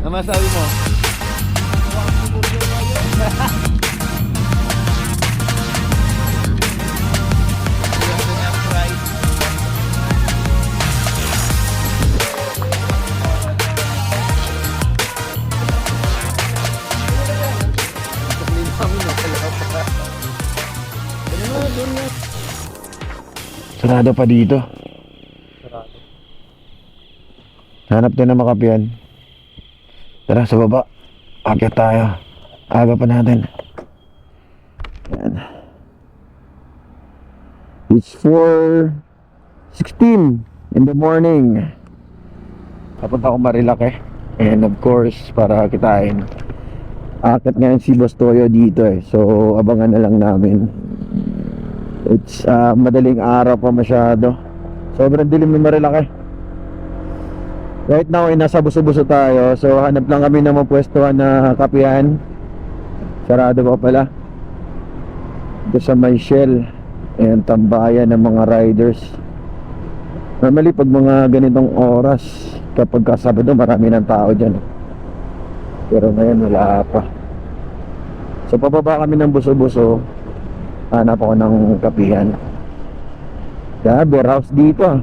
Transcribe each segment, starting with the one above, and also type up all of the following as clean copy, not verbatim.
Ano masabi mo? Sarado pa dito. Hanap din ng makapian. Tara sa baba. Akyat tayo. Aga pa natin. Yan. It's 4:16 in the morning. Papunta ako Marilake. And of course, para kitain. Akyat ngayon si Boss Toyo dito eh. So, abangan na lang namin. It's madaling araw pa masyado. Sobrang dilim ng Marilake. Right now, nasa buso-buso tayo. So, hanap lang kami ng mapwestuhan na kapihan. Sarado pa pala. Ito sa may Shell. Ayan, tambayan ng mga riders. Normally, pag mga ganitong oras, kapag Sabado, marami ng tao dyan. Pero ngayon, wala pa. So, pababa kami ng buso-buso. Hanap ako ng kapihan. Grabe, warehouse dito ah.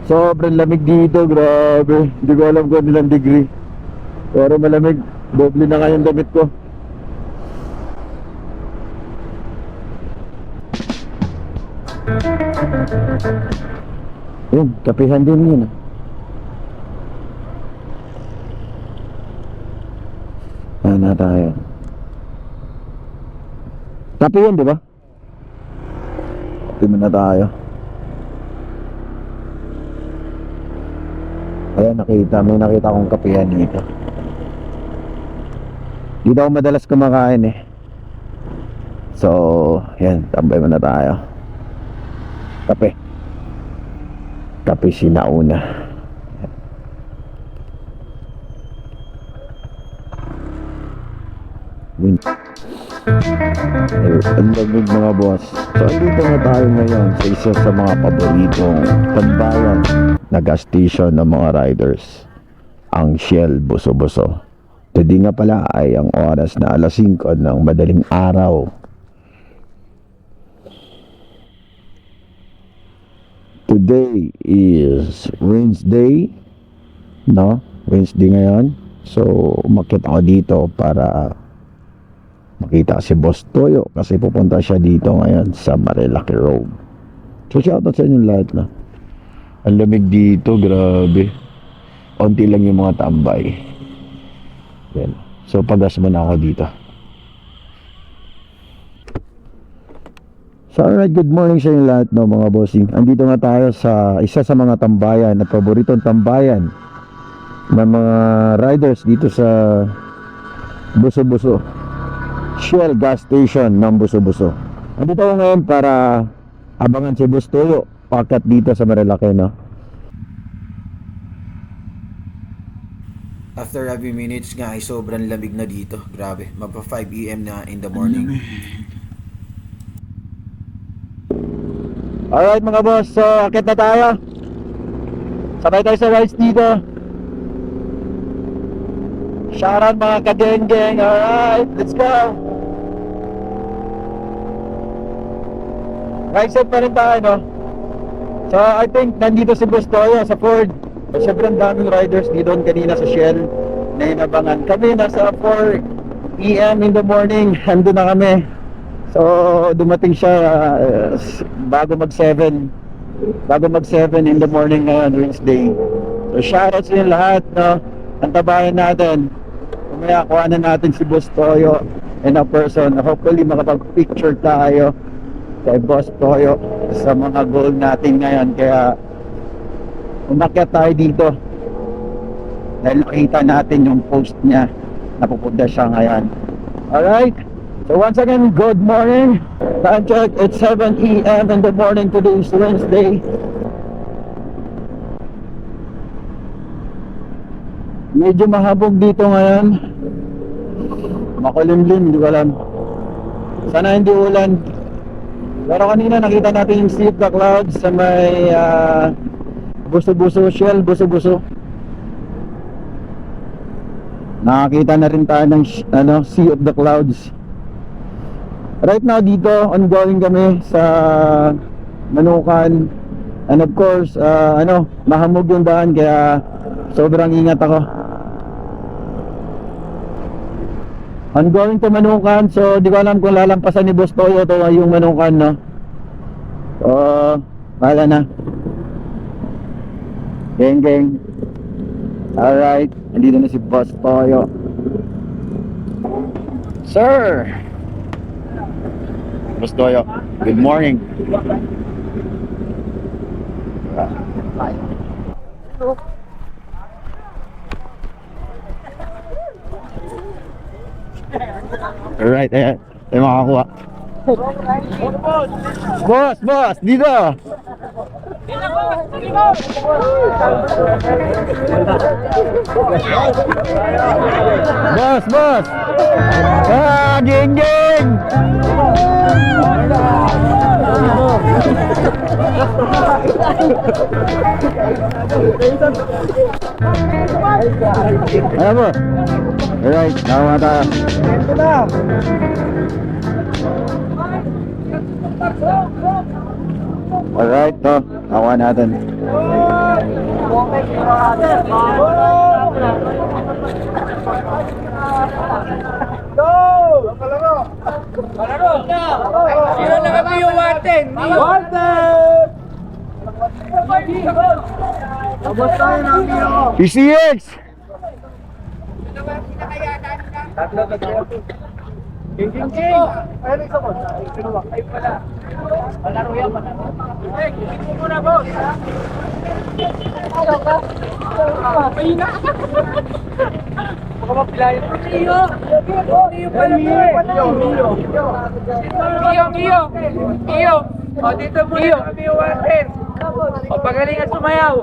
Sobrang lamig dito, grabe. Hindi ko alam kung ilang degree. Pero malamig. Doble na nga yung damit ko. Yun, kapihan din yun. Ano tayo? Kape yun, di ba? Kape muna tayo. Ayan, may nakita akong kapihan dito. Dito ako madalas kumakain eh. So, yan, tambay muna tayo. Kape. Kape sinauna. Win. Ang lamig mga boss. So andito na tayo ngayon sa isa sa mga paboritong tambayan na gas station ng mga riders, ang Shell Buso-Buso. Today nga pala ay ang oras na 5:00 ng madaling araw. Today is Wednesday, no? Wednesday ngayon. So umakyat ako dito para makita si Boss Toyo kasi pupunta siya dito ngayon sa Marilake Road. So shoutout sa inyo lahat na. Ang lamig dito, grabe. Onti lang yung mga tambay. Yan. So pagas muna ako dito. So alright, good morning sa inyo lahat no mga bossing. Andito nga tayo sa isa sa mga tambayan na paboritong tambayan ng mga riders dito sa Buso-Buso. Shell gas station ng Buso-Buso. Andito ako ngayon para abangan si Boss Toyo pakat dito sa Marilake, no? After a few minutes nga ay sobrang lamig na dito. Grabe, magpa 5 AM na in the morning. Alright mga boss, so akit na tayo. Sabay tayo sa rides dito. Shoutout mga kadeng-geng. Alright, let's go. Right side pa rin tayo, no? So I think nandito si Boss Toyo sa Ford. Sobrang daming riders dito kanina sa Shell na inabangan. Kami nasa 4 PM in the morning. Ando na kami. So dumating siya bago mag 7 in the morning ngayon, Wednesday. So shoutout sa inyo lahat, no? Ang tabayan natin. Kumaya kuha na natin si Boss Toyo in a person. Hopefully makapag-picture tayo kay Boss Toyo sa mga goal natin ngayon. Kaya umakyat tayo dito dahil nakita natin yung post niya na pupunta siya ngayon. Alright, so once again, good morning. Time check, it's 7 AM in the morning. Today is Wednesday. Medyo mahabog dito ngayon, makulimlim, hindi ko alam. Sana hindi ulan. Pero kanina nakita natin yung sea of the clouds sa may Buso-Buso, Shell Buso-Buso. Nakakita na rin tayo ng Sea of the Clouds. Right now dito, ongoing kami sa Manukan. And of course, mahamog yung daan kaya sobrang ingat ako. Ongoing to Manukan, so di ko alam kung lalampasan ni Boss Toyo to yung Manukan, no? So, bahala na. Geng. Alright, nandito na si Boss Toyo. Sir! Boss Toyo, good morning. Alright, ayan. Tayo makakuha. Boss! Dito! Boss! Geng! Ayan mo. Alright, nakakuha tayo. Alright, to. Nakakuha natin. Sino na kami yung wanted? PCX! Iyo. O, dito muna kami yung wanted. O, pagaling at sumayaw.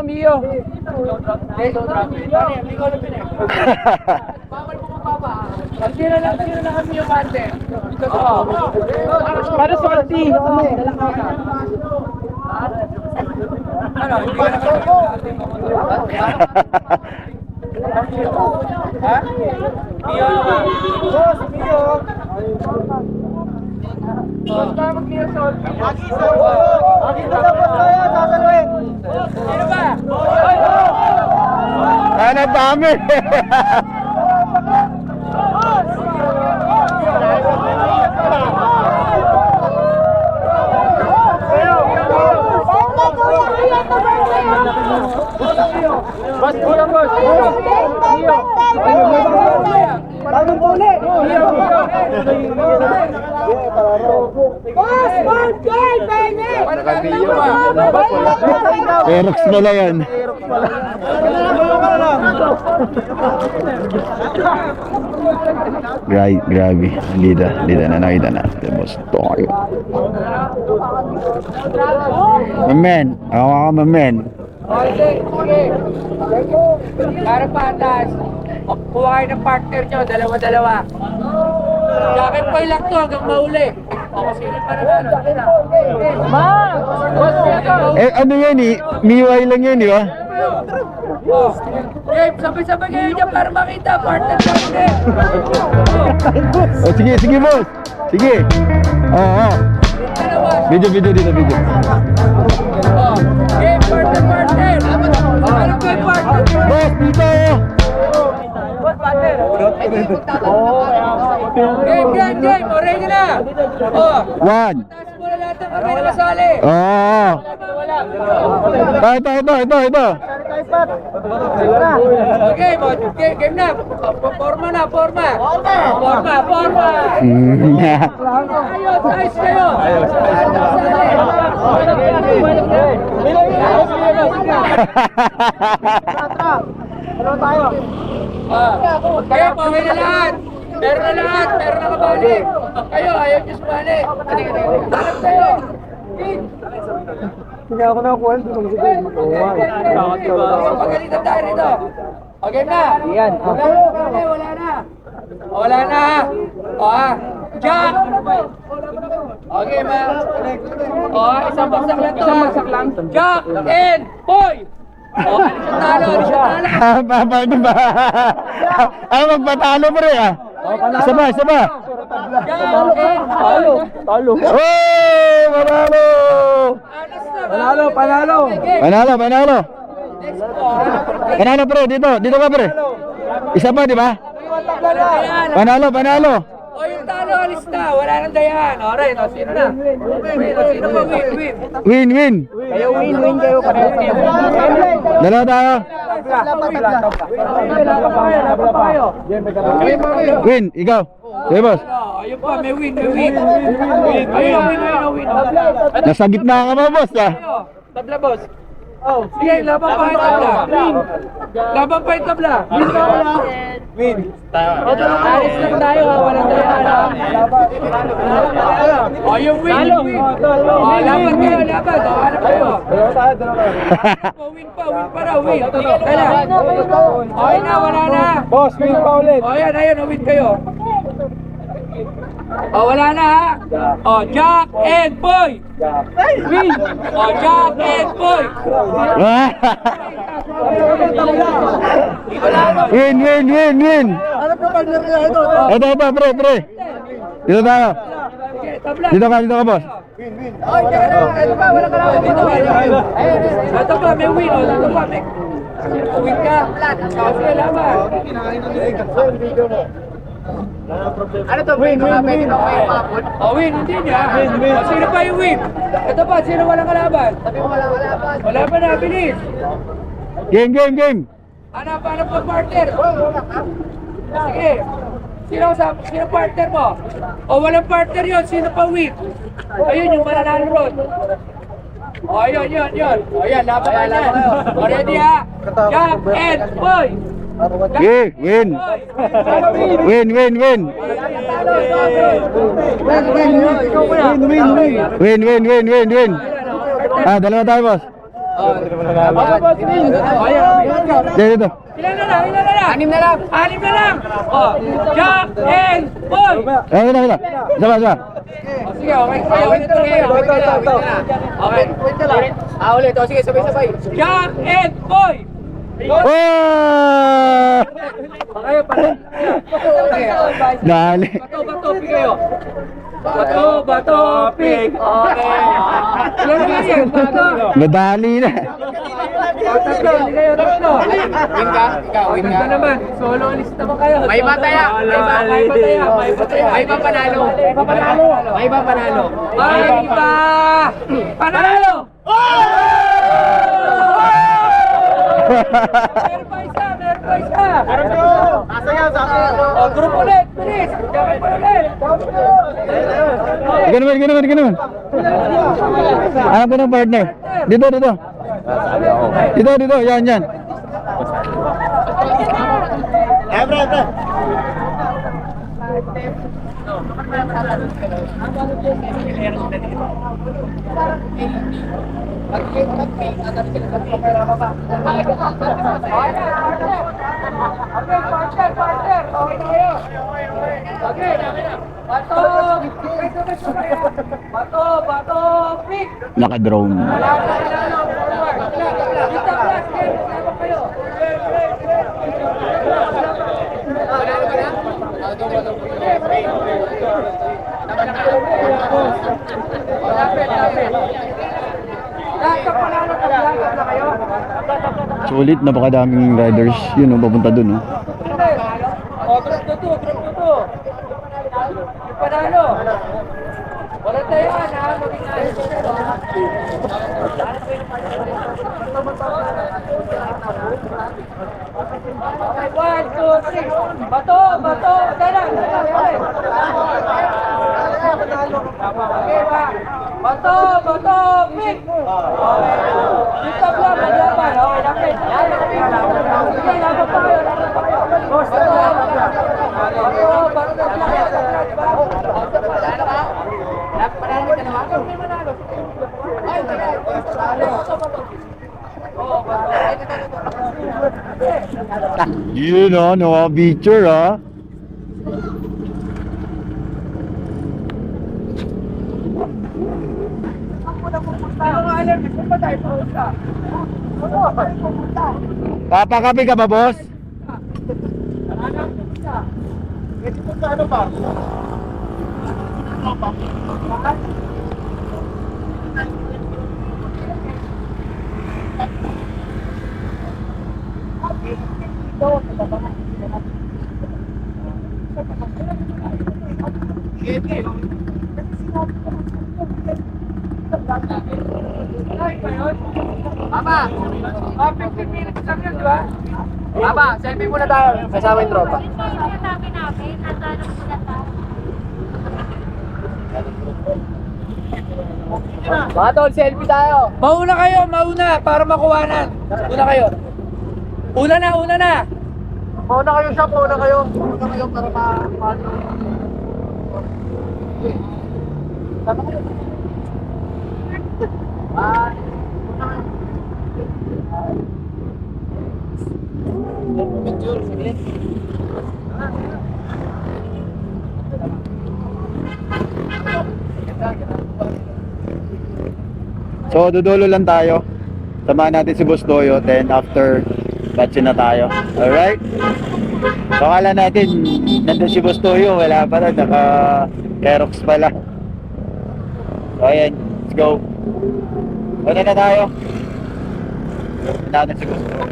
Mio. Sino na kami yung wanted? Para sa kanti. Ano? Hindi ka ha? Mio naman. Mio. Boss, tayo mag-Mio Sol. Sino ba? Ano dami? Boss, kuya, boss. Bagong puli. Boss, birthday, baby! Aerox pala yan. Grabe. Lida na nakita na. Boss Toyo. Mamen. Ako mamen. Okay. Para patas. Kuha kayo ng partner nyo, dalawa-dalawa. Jacket boy lang to hanggang mauli. O, sino pa na Ma! Boss, Ano yan eh? Miwai lang yan, di ba? Game, sabay-sabay kayo dyan para makita, partner. Sige, boss. Sige. Oo. Video dito. Game, partner. Ano ko yung partner? Boss, dito. Game. O, ready na. O, One. taas mo na lahat ng kami na kasali. Oo. Ito. Okay, game na. Forma na. Ayos kayo. Kayo, pawin na lahat. Meron na kabali. Kayo, ayaw nyo sumali. Hanap kayo. Hindi ako nakakuha doon sa Pagalitan tayo rito. Okay na. Yan. Wala na. O, Jack. Okay, ma. Isang bagsak lang to. Jack and Boy! Alis yung talo, alis yung talo. Paano ba? Magpatalo pre ah. Isa ba? Jack and Boy! Oh! Panalo! Panalo, panalo. Panalo! Panalo pre, dito ka pre. Isa pa di ba? Panalo! O yung talo, alis na. Wala nang dayahan. Alright, sino na? Sino pa win? Win! Kayo win kayo. Dalawa tayo. Laban pa kayo. Win, ikaw. Sige boss. Ayun pa, may win. Ayun, win. Nasa gitna ka ba boss ah? Tabla, boss. Sige, laban pa yung tabla. Laban pa yung tabla. Win. Alis lang tayo, walang dayahan. O, yung win. O, laban kayo. Ano kayo? Win pa raw, win. Kaya. Okay na, wala na. Boss, win pa ulit. O, ayun, win kayo. O, wala na ha. O, Jack and Boy. Win. O, Jack and Boy. Win! Ito pre. Dito tayo. Sige, tabla. Dito ka boss. Ito pa, wala ka lang. Ito pa, may win. Ito pa, may win ka. Sige, laban. Ano to, win? Pwede na kayo papun? O, win, hindi niya. O, sino pa yung win? Ito pa, sino walang kalaban? Sabi mo wala kalaban. Wala pa na, bilis. Game. Hanap pa partner. Sige. Sino partner mo? O, walang partner yun. Sino pa win? Ayun, yung mananalo ron. O, yun. O, yan, laban na yan. O, ready ha? Jack and Boy. Win! Ah, dalawa tayo boss. Dito. Ilan na lang? Anim na lang. O, Jack and Boy. Isa. O, sige, okay. Ito. Okay. Ulit. O, sige, sabay-sabay. Jack and Boy. Oh! Okay, pala. Dali. Bato, pick kayo. Bato, pick. Okay. Ilan na yan? Bato. Madali na. Tatlo. Win ka? Ikaw, win ka. Ito naman. Solo alis naman kayo. May bataya. May iba panalo. May iba panalo. Panalo! Meron pa isa. O, group ulit. Bilis. Jacket pa ulit. Ganun. Alam ko ng partner. Dito. Yan. Partner. Okay tayo. Okay. Bato, pick. Naka-drone. Sulit, napakadaming riders. Yun, papunta dun. Group 2. Panalo. Wala tayo ha, maging ayos kayo. Okay, 1, 2, 3. Bato. Dala. Okay ba? Bato, pick. Dito ba, maglaban. Okay, lapit. Sige, laban pa kayo. Yun no, picture Ano nga alam, kung ba tayo pumunta? Papakapi ka ba, boss? Mama! 15 minutes lang yun, di ba? Mama, selfie muna tayo. Kasama yung tropa. Mga tol, selfie tayo. Mauna kayo, mauna, para makuhanan. Una kayo. Una na, una na. Mauna kayo siya, mauna kayo. Mauna kayo para ma-ano. Sama kayo. Picture, sige. So, dudulo lang tayo. Samahan natin si Boss Toyo, then after, batch na tayo. Alright? So, akala natin, nandun si Boss Toyo, wala pa rin, naka-Aerox pala. So, ayan, let's go. Una na tayo. Natin si Boss Toyo.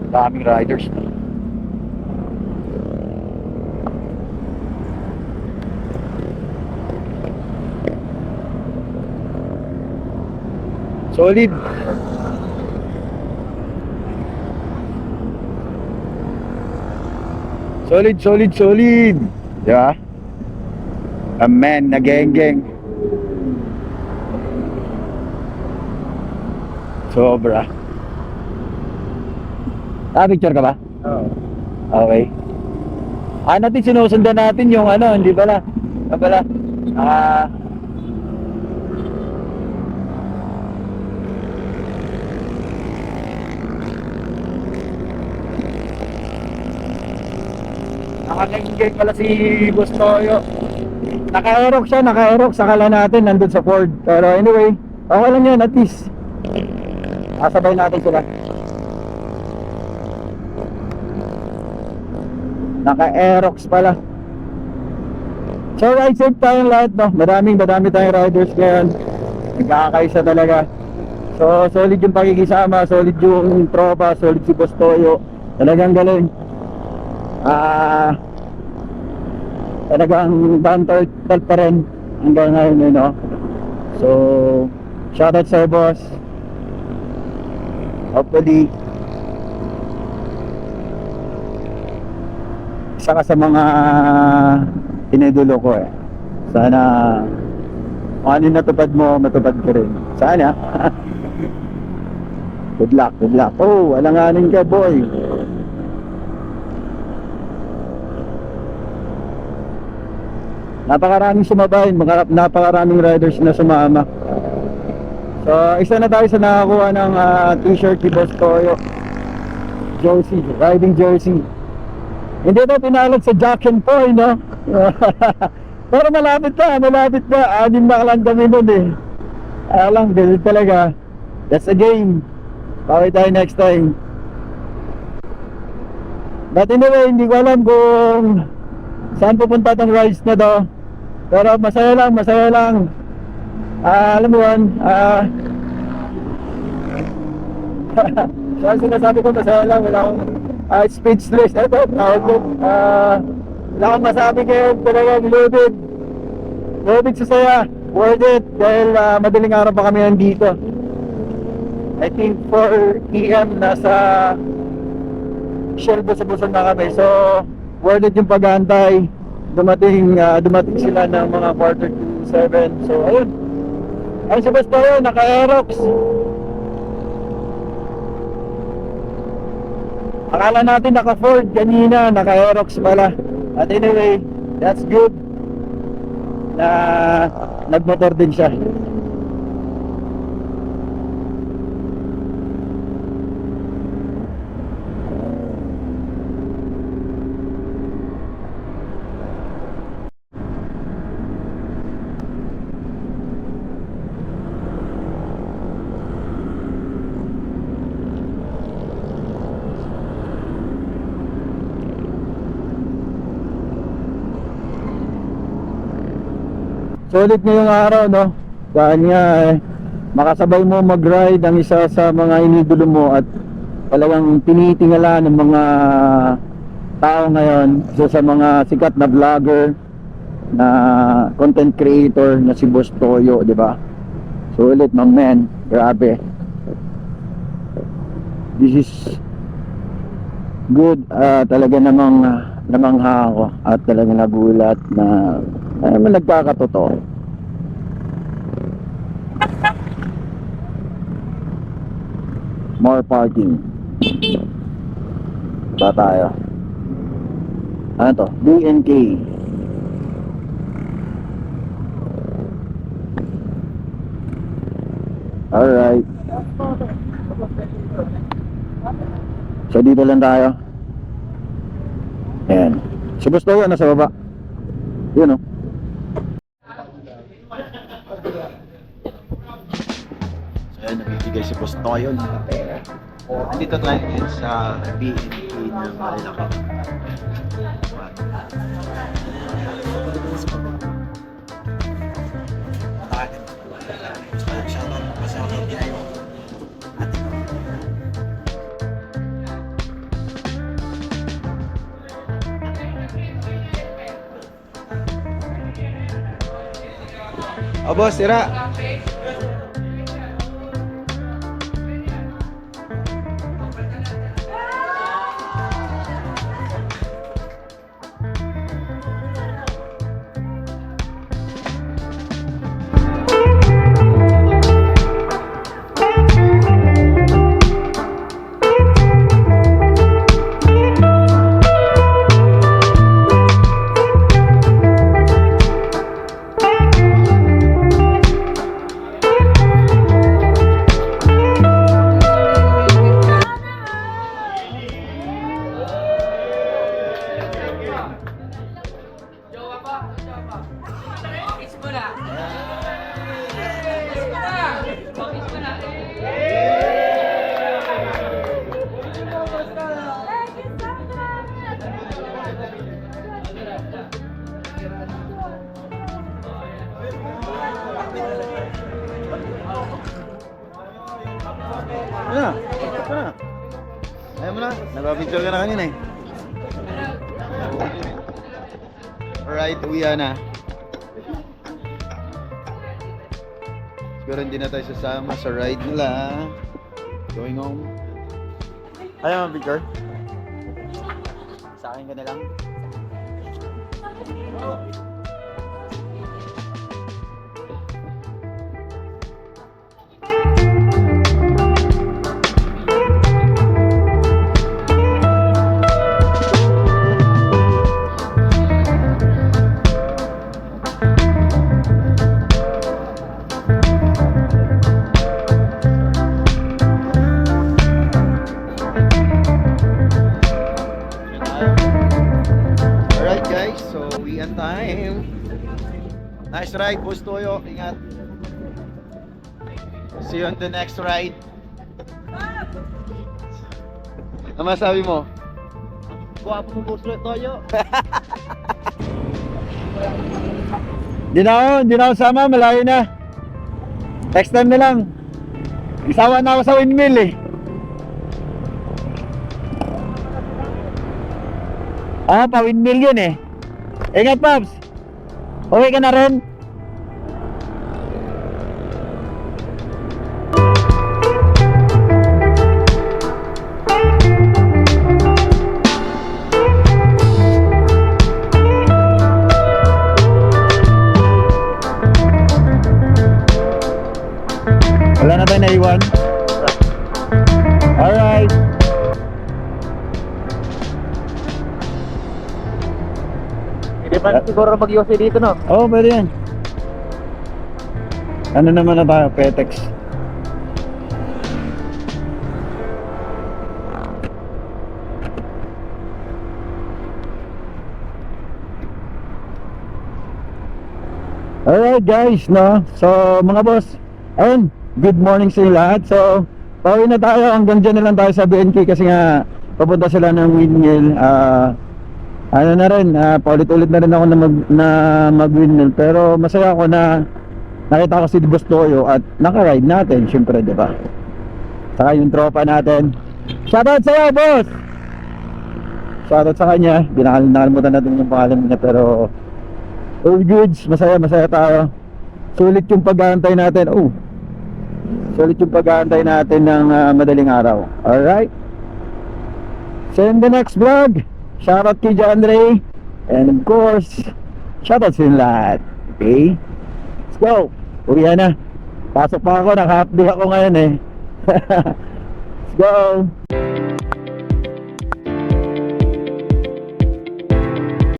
Daming riders. Solid. Solid. Di ba? Amen, nageng-geng. Sobra. Picture ka ba? Oo. Okay. Natin sinusundan natin yung ano, hindi pala. Pala. Nakalenggeng pala si Boss Toyo. Naka-aerox siya, akala natin nandun sa Ford. Pero anyway, okay lang yan, at least sabay natin sila. Naka-aerox pala. So ride safe tayong lahat, no? Madami tayong riders ngayon. Nagkakaisa talaga. So solid yung pakikisama, solid yung tropa, solid si Boss Toyo. Talagang galing. Talagang banter pa rin hanggang ngayon, no? So shoutout sa boss. Hopefully isa ka sa mga inidulo ko eh. Sana kung ano natupad mo, matupad ko rin. Sana. Good luck. Oh, alanganin ka, boy. Napakaraming sumabay, napakaraming riders na sumama. So, isa na tayo sa nakakuha ng t-shirt ni Boss Toyo. Jersey, riding jersey. Hindi na pinalad sa Jackson Poy, no? Pero malapit pa. 6 na lang kami nun eh. Alang, ganun talaga. That's a game. Paway tayo next time. But anyway, hindi ko alam kung saan pupunta tong rides na to. Pero masaya lang. Alam mo yun, so sinasabi ko masaya lang, wala akong speechless. Ito, tawag ko, wala akong masabi kayo, talagang loaded sa saya, worth it, dahil madaling araw pa kami nandito. I think 4 PM nasa Shell busa-busan na kami, so worth it yung pag-aantay. Dumating sila ng mga 6:45, so ayun. Ayun si Boss Toyo, naka-aerox. Akala natin naka-Ford kanina, naka-aerox pala. At anyway, that's good na nagmotor din siya. Sulit ngayong araw, no? Dahil nga makasabay mo mag-ride ang isa sa mga inidolo mo at talagang tinitingala ng mga tao ngayon, isa sa mga sikat na vlogger na content creator na si Boss Toyo, di ba? Sulit, my man. Grabe. This is good. Talaga namang namangha ako at talaga nagulat na nagkakatotoo. More parking. Ba tayo? Ano to? BNK. Alright. So dito lang tayo. Ayan. Si Boss Toyo nasa baba. Yun, oh. So ayan, nabibigay si Boss Toyo ng pera. Andito tayo ngayon sa BNK ng Marilaki. Oh, boss, tira. Ano? Ano? Ayaw mo na? Nagpapicture ka na kanina eh. Alright, uwi na. Siguro hindi na tayo sasama sa ride nila. Going home. Ayaw mo picture? Sa akin ka na lang. Alright guys, so weekend time. Nice ride, Boss Toyo. Ingat. See you on the next ride. Ano masabi mo? Guwapo mo, Boss Toyo. Di na ako sama, malayo na. Next time na lang. Isawa na ako sa windmill eh. Pa-windmill yun eh. Ingat, Pops. Okay ka na rin? Wala na tayo naiwan. Alright. Hindi pa siguro mag-yosi dito, no? Oo, pwede yan. Ano naman na tayo? Petex. Alright guys, no? So mga boss, ayun, good morning sa inyo lahat. So, pauwi na tayo, hanggang dyan na lang tayo sa BNK kasi nga papunta sila ng windmill. ano na rin, paulit-ulit na rin ako na mag-windmill, pero masaya ako na nakita ko si Boss Toyo at naka-ride natin, syempre, di ba? Saka yung tropa natin. Shoutout sa'yo, boss! Shoutout sa kanya. Nakalimutan natin yung pangalan niya, pero all goods, masaya tayo. Sulit yung pag-aantay natin. Sulit yung pag-aantay natin ng madaling araw. Alright? See you in the next vlog. Shoutout kay John Ray. And of course, shoutout sa inyo lahat. Okay? Let's go! Uwi na. Pasok pa ako, naka-half day ako ngayon eh. Let's go!